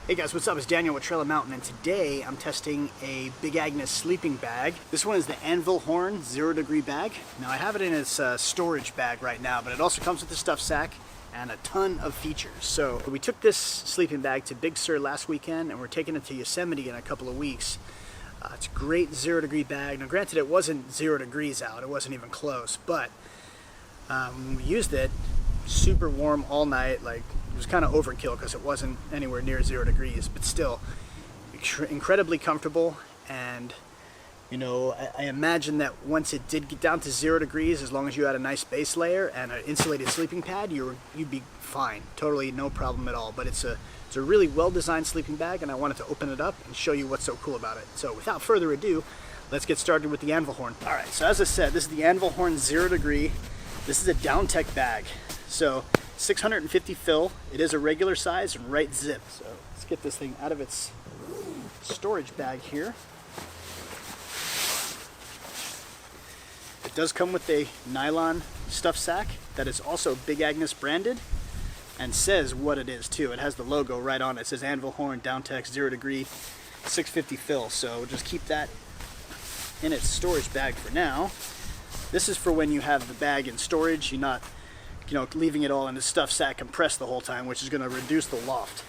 Hey guys, what's up? It's Daniel with Trailer Mountain, and today I'm testing a Big Agnes sleeping bag. This one is the Anvil Horn 0 degree bag. Now I have it in its storage bag right now, but it also comes with a stuff sack and a ton of features. So we took this sleeping bag to Big Sur last weekend, and we're taking it to Yosemite in a couple of weeks. It's a great 0 degree bag. Now granted, it wasn't 0 degrees out, it wasn't even close, but when we used it, super warm all night. Like, it was kind of overkill because it wasn't anywhere near 0 degrees, but still incredibly comfortable. And you know, I imagine that once it did get down to 0 degrees, as long as you had a nice base layer and an insulated sleeping pad, you'd be fine. Totally no problem at all. But it's a really well-designed sleeping bag, and I wanted to open it up and show you what's so cool about it. So without further ado, let's get started with the Anvil Horn. All right, so as I said, this is the Anvil Horn 0 degree. This is a Downtek bag. So 650 fill. It is a regular size and right zip. So let's get this thing out of its storage bag here. It does come with a nylon stuff sack that is also Big Agnes branded and says what it is too. It has the logo right on it. It says Anvil Horn Downtek 0 degree 650 fill. So we'll just keep that in its storage bag for now. This is for when you have the bag in storage. You're not, you know, leaving it all in the stuff sack compressed the whole time, which is going to reduce the loft.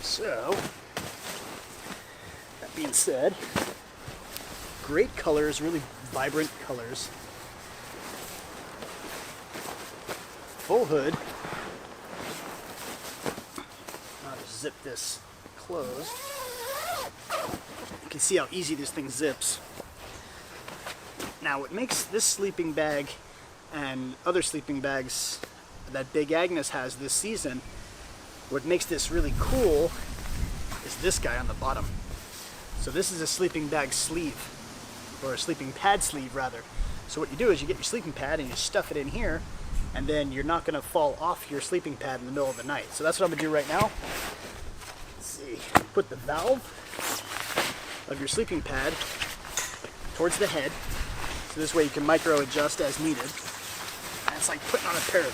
So, that being said, great colors, really vibrant colors. Full hood. I'll just zip this closed. You can see how easy this thing zips. Now, what makes this sleeping bag and other sleeping bags that Big Agnes has this season, what makes this really cool is this guy on the bottom. So this is a sleeping bag sleeve, or a sleeping pad sleeve rather. So what you do is you get your sleeping pad and you stuff it in here, and then you're not going to fall off your sleeping pad in the middle of the night. So that's what I'm going to do right now. Let's see, put the valve of your sleeping pad towards the head. So this way you can micro adjust as needed. And it's like putting on a pair of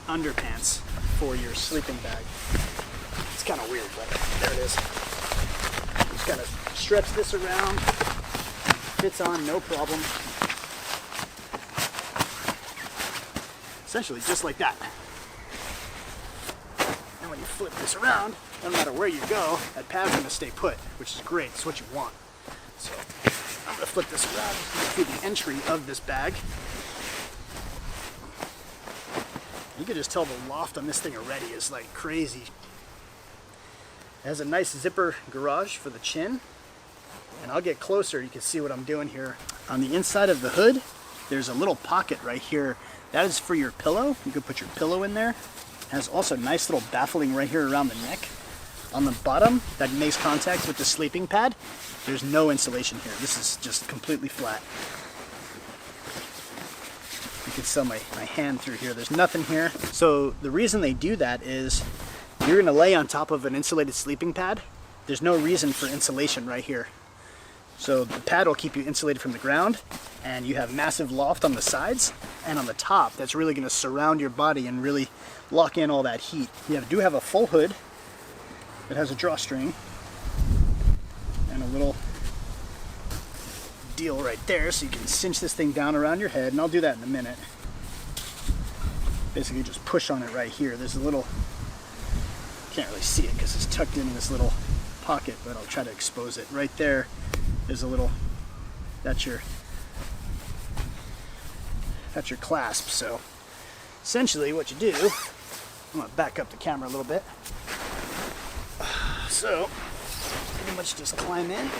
underpants for your sleeping bag. It's kind of weird, but there it is. Just kind of stretch this around. Fits on, no problem. Essentially just like that. And when you flip this around, no matter where you go, that pad's going to stay put, which is great. It's what you want. So I'm going to flip this around through the entry of this bag. You can just tell the loft on this thing already is like crazy. It has a nice zipper garage for the chin. And I'll get closer, you can see what I'm doing here. On the inside of the hood, there's a little pocket right here. That is for your pillow. You can put your pillow in there. It has also a nice little baffling right here around the neck. On the bottom, that makes contact with the sleeping pad. There's no insulation here. This is just completely flat. You can see my hand through here. There's nothing here. So the reason they do that is you're gonna lay on top of an insulated sleeping pad. There's no reason for insulation right here. So the pad will keep you insulated from the ground, and you have massive loft on the sides and on the top that's really gonna surround your body and really lock in all that heat. You do have a full hood. It has a drawstring and a little deal right there, so you can cinch this thing down around your head, and I'll do that in a minute. Basically just push on it right here. There's a little, can't really see it because it's tucked in this little pocket, but I'll try to expose it. Right there is a little, that's your clasp. So essentially what you do, I'm gonna back up the camera a little bit. So, pretty much just climb in.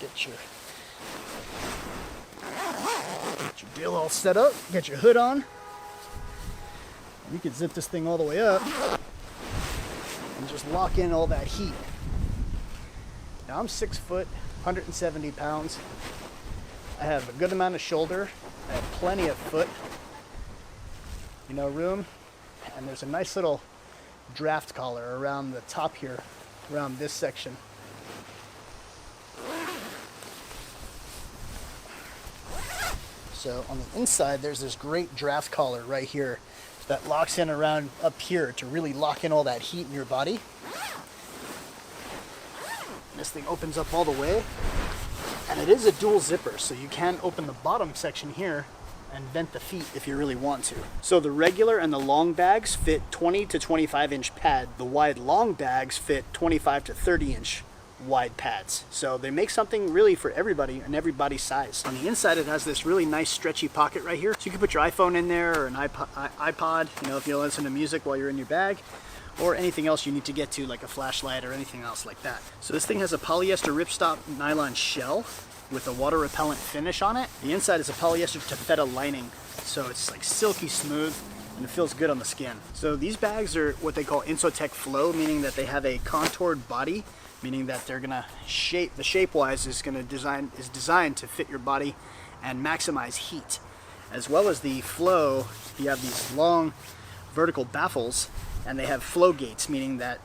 Get your deal all set up, get your hood on. You can zip this thing all the way up and just lock in all that heat. Now I'm 6 foot, 170 pounds. I have a good amount of shoulder. I have plenty of foot, room, and there's a nice little draft collar around the top here, around this section. So on the inside, there's this great draft collar right here that locks in around up here to really lock in all that heat in your body. This thing opens up all the way, and it is a dual zipper, so you can open the bottom section here and vent the feet if you really want to. So the regular and the long bags fit 20 to 25 inch pad. The wide long bags fit 25 to 30 inch wide pads. So they make something really for everybody and everybody's size. On the inside, it has this really nice stretchy pocket right here. So you can put your iPhone in there or an iPod, you know, if you listen to music while you're in your bag, or anything else you need to get to, like a flashlight or anything else like that. So this thing has a polyester ripstop nylon shell with a water repellent finish on it. The inside is a polyester taffeta lining, so it's like silky smooth and it feels good on the skin. So these bags are what they call Insotech Flow, meaning that they have a contoured body, meaning that they're gonna shape, the shape-wise is designed to fit your body and maximize heat. As well as the flow, you have these long vertical baffles, and they have flow gates, meaning that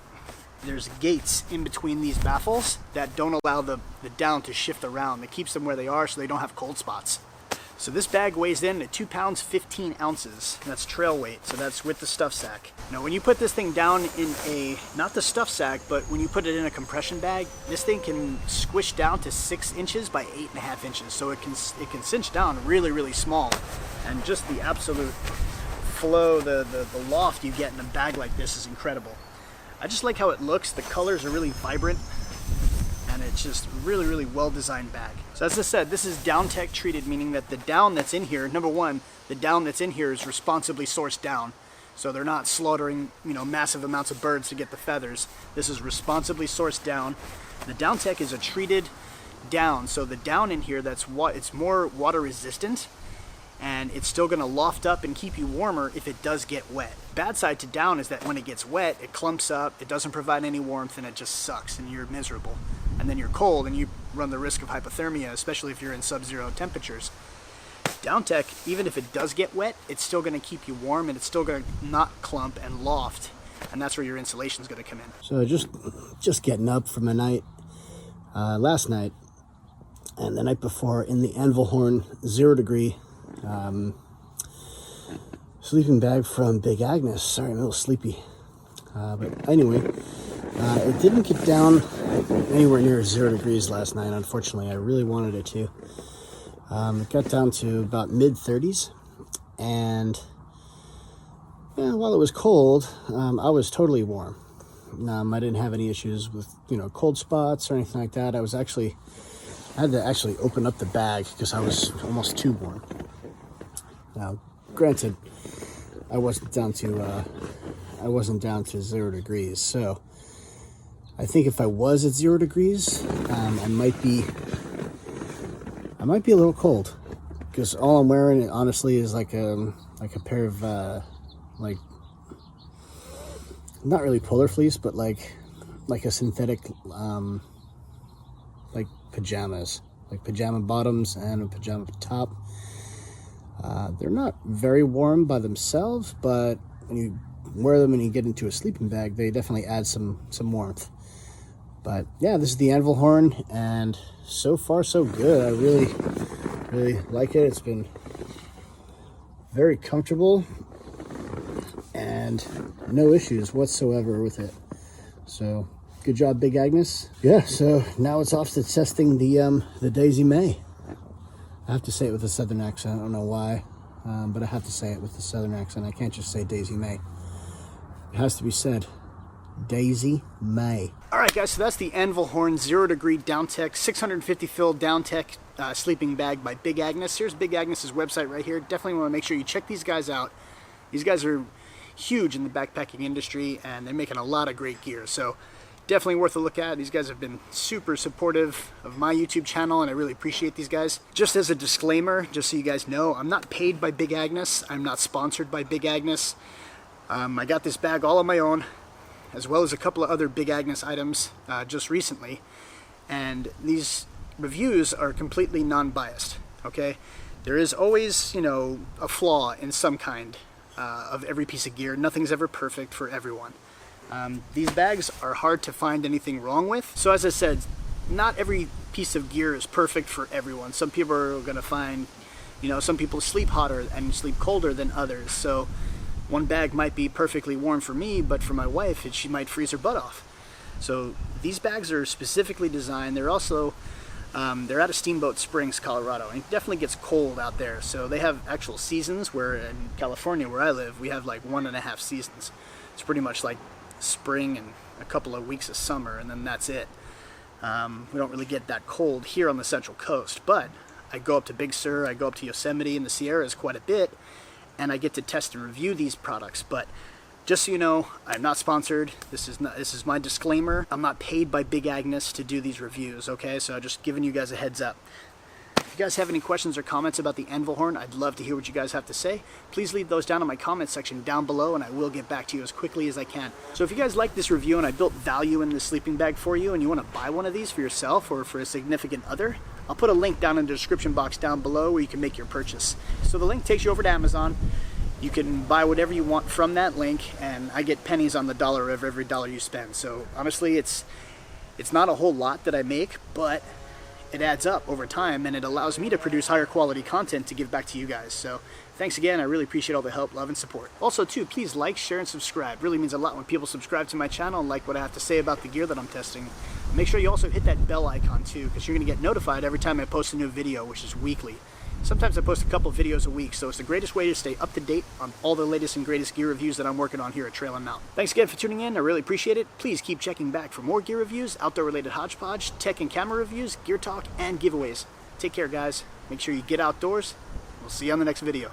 there's gates in between these baffles that don't allow the down to shift around. That keeps them where they are so they don't have cold spots. So this bag weighs in at 2 pounds 15 ounces. And that's trail weight, so that's with the stuff sack. Now when you put this thing down in a, not the stuff sack, but when you put it in a compression bag, this thing can squish down to 6 inches by 8.5 inches. So it can cinch down really, really small. And just the absolute flow, the loft you get in a bag like this is incredible. I just like how it looks. The colors are really vibrant, and it's just really, really well-designed bag. So as I said, this is Downtek treated, meaning that the down that's in here, number one, the down that's in here is responsibly sourced down. So they're not slaughtering, you know, massive amounts of birds to get the feathers. This is responsibly sourced down. The Downtek is a treated down, so the down in here, it's more water resistant, and it's still going to loft up and keep you warmer if it does get wet. Bad side to down is that when it gets wet, it clumps up, it doesn't provide any warmth, and it just sucks, and you're miserable. And then you're cold, and you run the risk of hypothermia, especially if you're in sub-zero temperatures. Downtek, even if it does get wet, it's still going to keep you warm, and it's still going to not clump and loft, and that's where your insulation is going to come in. So just getting up from a night, last night, and the night before in the Anvil Horn 0 degree sleeping bag from Big Agnes. Sorry, I'm a little sleepy. But anyway, it didn't get down anywhere near 0 degrees last night, unfortunately. I really wanted it to. It got down to about mid-30s, and yeah, while it was cold, I was totally warm. I didn't have any issues with, you know, cold spots or anything like that. I had to actually open up the bag because I was almost too warm. Now, granted, I wasn't down to 0 degrees, so I think if I was at 0 degrees, I might be a little cold, because all I'm wearing, honestly, is like a pair of like, not really polar fleece, but like a synthetic like pajamas, like pajama bottoms and a pajama top. They're not very warm by themselves, but when you wear them and you get into a sleeping bag, they definitely add some warmth. But yeah, this is the Anvil Horn, and so far so good. I really, really like it. It's been very comfortable and no issues whatsoever with it. So good job, Big Agnes. Yeah, so now it's off to testing the Daisy May. I have to say it with a southern accent. I don't know why, but I have to say it with a southern accent. I can't just say Daisy May. It has to be said. Daisy May. All right, guys, so that's the Anvil Horn 0 degree Downtek 650 fill Downtek sleeping bag by Big Agnes. Here's Big Agnes's website right here. Definitely want to make sure you check these guys out. These guys are huge in the backpacking industry, and they're making a lot of great gear. So definitely worth a look at. These guys have been super supportive of my YouTube channel, and I really appreciate these guys. Just as a disclaimer, just so you guys know, I'm not paid by Big Agnes. I'm not sponsored by Big Agnes. I got this bag all on my own, as well as a couple of other Big Agnes items just recently. And these reviews are completely non-biased, okay? There is always, you know, a flaw in some kind of every piece of gear. Nothing's ever perfect for everyone. These bags are hard to find anything wrong with. So as I said, not every piece of gear is perfect for everyone. Some people are going to find You know, some people sleep hotter and sleep colder than others, so one bag might be perfectly warm for me, but for my wife, she might freeze her butt off. So these bags are specifically designed. They're also, they're out of Steamboat Springs, Colorado, and it definitely gets cold out there. So they have actual seasons, where in California, where I live, we have like 1.5 seasons. It's pretty much like spring and a couple of weeks of summer, and then that's it. We don't really get that cold here on the Central Coast, but I go up to Big Sur, I go up to Yosemite and the Sierras quite a bit, and I get to test and review these products. But just so you know, I'm not sponsored. This is my disclaimer. I'm not paid by Big Agnes to do these reviews, okay? So I'm just giving you guys a heads up. If you guys have any questions or comments about the Anvil horn, I'd love to hear what you guys have to say. Please leave those down in my comments section down below, and I will get back to you as quickly as I can. So if you guys like this review and I built value in this sleeping bag for you, and you want to buy one of these for yourself or for a significant other, I'll put a link down in the description box down below where you can make your purchase. So the link takes you over to Amazon. You can buy whatever you want from that link, and I get pennies on the dollar of every dollar you spend. So honestly, it's not a whole lot that I make, but it adds up over time, and it allows me to produce higher quality content to give back to you guys. So thanks again. I really appreciate all the help, love, and support. Also too, please like, share, and subscribe. It really means a lot when people subscribe to my channel and like what I have to say about the gear that I'm testing. Make sure you also hit that bell icon too, because you're going to get notified every time I post a new video, which is weekly. Sometimes I post a couple videos a week, so it's the greatest way to stay up to date on all the latest and greatest gear reviews that I'm working on here at Trail and Mountain. Thanks again for tuning in. I really appreciate it. Please keep checking back for more gear reviews, outdoor-related hodgepodge, tech and camera reviews, gear talk, and giveaways. Take care, guys. Make sure you get outdoors. We'll see you on the next video.